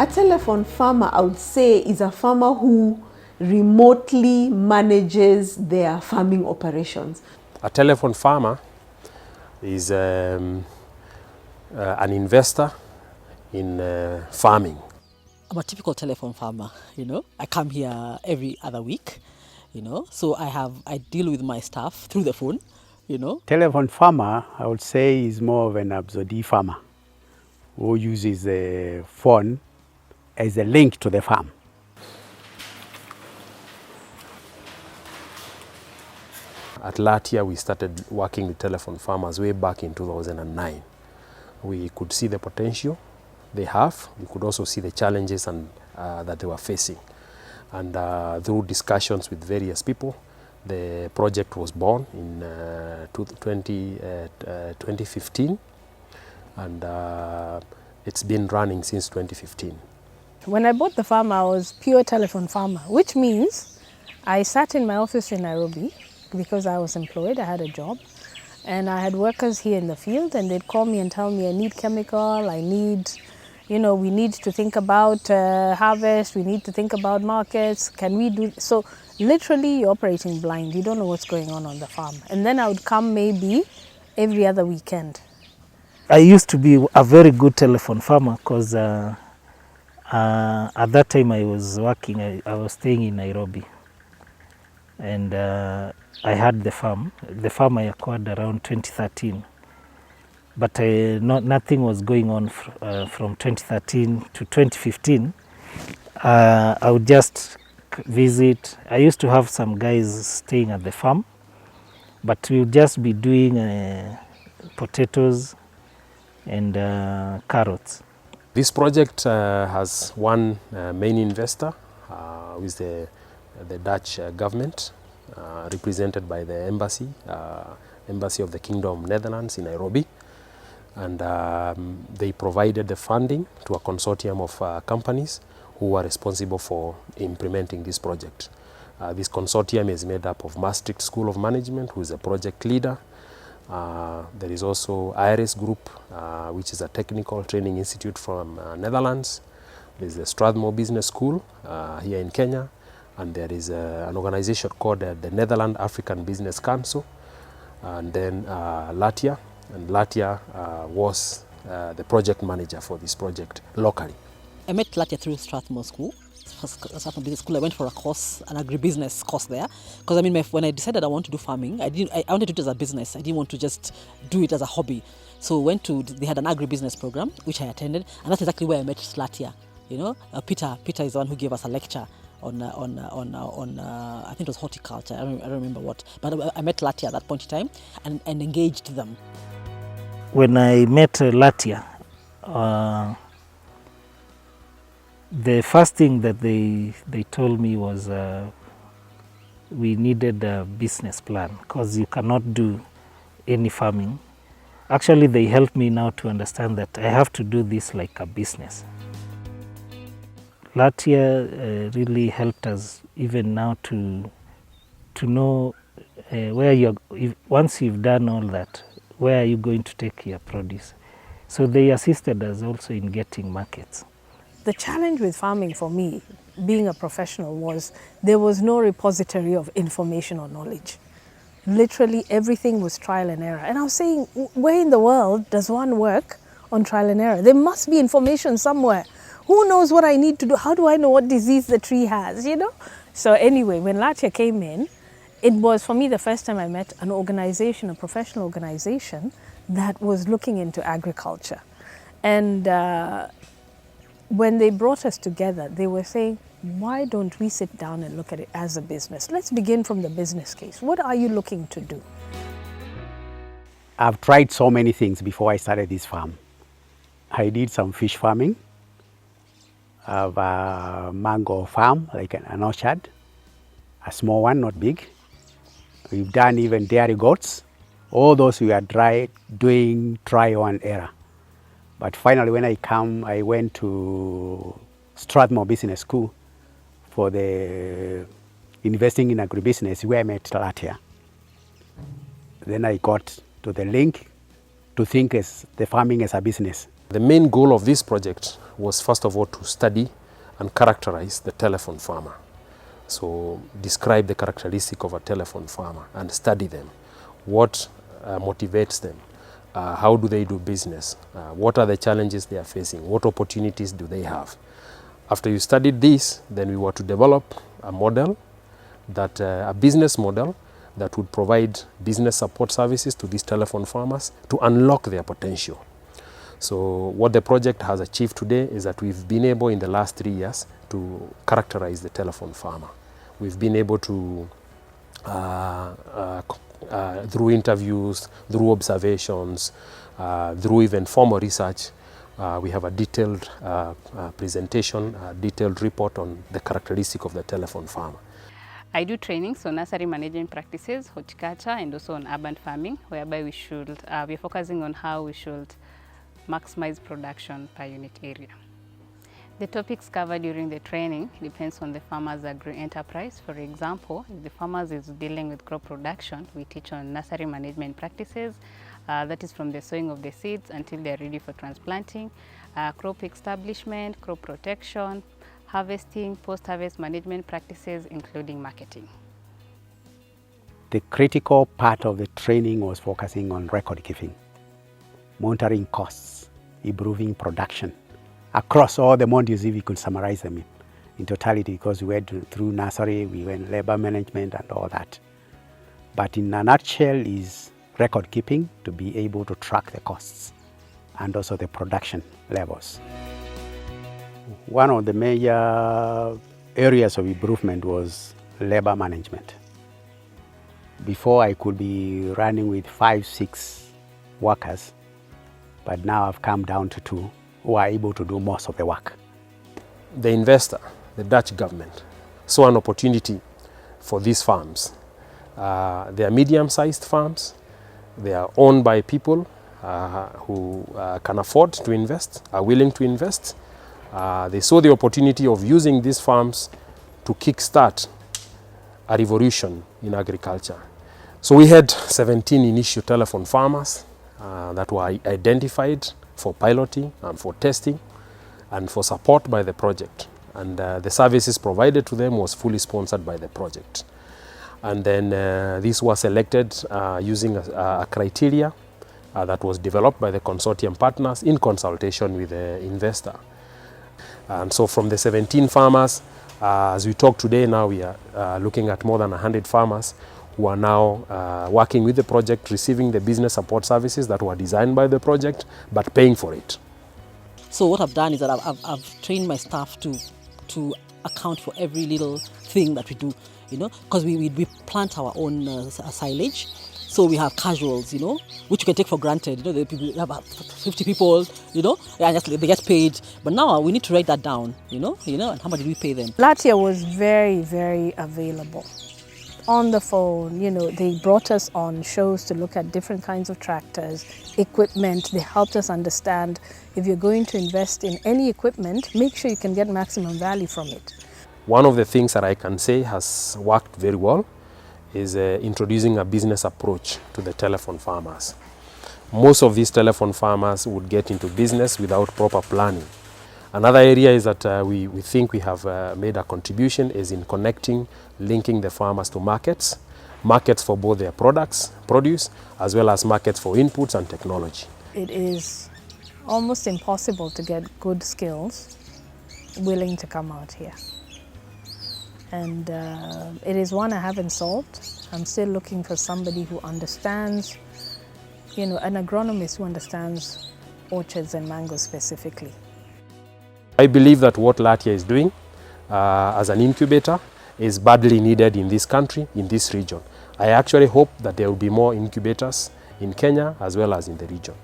A telephone farmer, I would say, is a farmer who remotely manages their farming operations. A telephone farmer is an investor in farming. I'm a typical telephone farmer, I come here every other week, so I deal with my staff through the phone, Telephone farmer, I would say, is more of an absentee farmer who uses the phone as a link to the farm. At Latia, we started working with telephone farmers way back in 2009. We could see the potential they have. We could also see the challenges that they were facing. And through discussions with various people, the project was born in 2015, and it's been running since 2015. When I bought the farm, I was pure telephone farmer, which means I sat in my office in Nairobi because I was employed, I had a job, and I had workers here in the field, and they'd call me and tell me I need chemical, I need, we need to think about harvest, we need to think about markets, can we do, so literally you're operating blind, you don't know what's going on the farm. And then I would come maybe every other weekend. I used to be a very good telephone farmer because at that time I was working, I was staying in Nairobi, and I had the farm. The farm I acquired around 2013, but nothing was going on from 2013 to 2015. I would just visit. I used to have some guys staying at the farm, but we would just be doing potatoes and carrots. This project has one main investor, who is the Dutch government, represented by the embassy of the Kingdom of Netherlands in Nairobi. And they provided the funding to a consortium of companies who are responsible for implementing this project. This consortium is made up of Maastricht School of Management, who is a project leader. There is also IRS Group, which is a technical training institute from Netherlands. There is the Strathmore Business School here in Kenya, and there is an organization called the Netherlands African Business Council, and then Latia, and Latia was the project manager for this project locally. I met Latia through Strathmore School. Strathmore Business School. I went for a course, an agribusiness course there, because when I decided I want to do farming, I wanted to do it as a business. I didn't want to just do it as a hobby. So they had an agribusiness program which I attended, and that's exactly where I met Latia. Peter is the one who gave us a lecture on I think it was horticulture. I don't remember what, but I met Latia at that point in time and engaged them. When I met Latia, the first thing that they told me was we needed a business plan, because you cannot do any farming. Actually, they helped me now to understand that I have to do this like a business. Latia really helped us even now to know where once you've done all that, where are you going to take your produce. So they assisted us also in getting markets. The challenge with farming for me, being a professional, was there was no repository of information or knowledge. Literally everything was trial and error. And I was saying, where in the world does one work on trial and error? There must be information somewhere. Who knows what I need to do? How do I know what disease the tree has, So anyway, when Latia came in, it was for me the first time I met an organization, a professional organization that was looking into agriculture. And when they brought us together, they were saying, why don't we sit down and look at it as a business? Let's begin from the business case. What are you looking to do? I've tried so many things before I started this farm. I did some fish farming. I have a mango farm, like an orchard, a small one, not big. We've done even dairy goats. All those we are doing trial and error. But finally, when I went to Strathmore Business School for the investing in agribusiness, where I met Latia. Then I got to the link to think as the farming as a business. The main goal of this project was first of all to study and characterize the telephone farmer. So describe the characteristic of a telephone farmer and study them. What motivates them? How do they do business? What are the challenges they are facing? What opportunities do they have? After you studied this, then we were to develop a model, that a business model that would provide business support services to these telephone farmers to unlock their potential. So what the project has achieved today is that we've been able in the last 3 years to characterize the telephone farmer. We've been able to, through interviews, through observations, through even formal research, we have a detailed presentation, a detailed report on the characteristic of the telephone farmer. I do trainings on nursery management practices, horticulture, and also on urban farming, whereby we're focusing on how we should maximize production per unit area. The topics covered during the training depends on the farmer's agri-enterprise. For example, if the farmer is dealing with crop production, we teach on nursery management practices, that is from the sowing of the seeds until they're ready for transplanting, crop establishment, crop protection, harvesting, post-harvest management practices, including marketing. The critical part of the training was focusing on record keeping, monitoring costs, improving production across all the modules, if we could summarize them in totality, because we went through nursery, we went labor management and all that. But in a nutshell is record keeping to be able to track the costs and also the production levels. One of the major areas of improvement was labor management. Before I could be running with 5, 6 workers, but now I've come down to 2 who are able to do most of the work. The investor, the Dutch government, saw an opportunity for these farms. They are medium-sized farms. They are owned by people who can afford to invest, are willing to invest. They saw the opportunity of using these farms to kickstart a revolution in agriculture. So we had 17 initial telephone farmers that were identified for piloting and for testing and for support by the project. And the services provided to them was fully sponsored by the project. And then these were selected using a criteria that was developed by the consortium partners in consultation with the investor. And so from the 17 farmers, as we talk today now, we are looking at more than 100 farmers who are now working with the project, receiving the business support services that were designed by the project, but paying for it. So what I've done is that I've trained my staff to account for every little thing that we do, you know, because we plant our own silage. So we have casuals, you know, which you can take for granted. You know, the people have about 50 people, you know, and just, they get paid. But now we need to write that down, you know, and how much did we pay them? Latia was very, very available. On the phone, you know, they brought us on shows to look at different kinds of tractors, equipment. They helped us understand if you're going to invest in any equipment, make sure you can get maximum value from it. One of the things that I can say has worked very well is introducing a business approach to the telephone farmers. Most of these telephone farmers would get into business without proper planning. Another area is that we think we have made a contribution is in connecting, linking the farmers to markets for both their produce, as well as markets for inputs and technology. It is almost impossible to get good skills willing to come out here. And it is one I haven't solved. I'm still looking for somebody who understands, you know, an agronomist who understands orchards and mangoes specifically. I believe that what Latia is doing as an incubator is badly needed in this country, in this region. I actually hope that there will be more incubators in Kenya as well as in the region.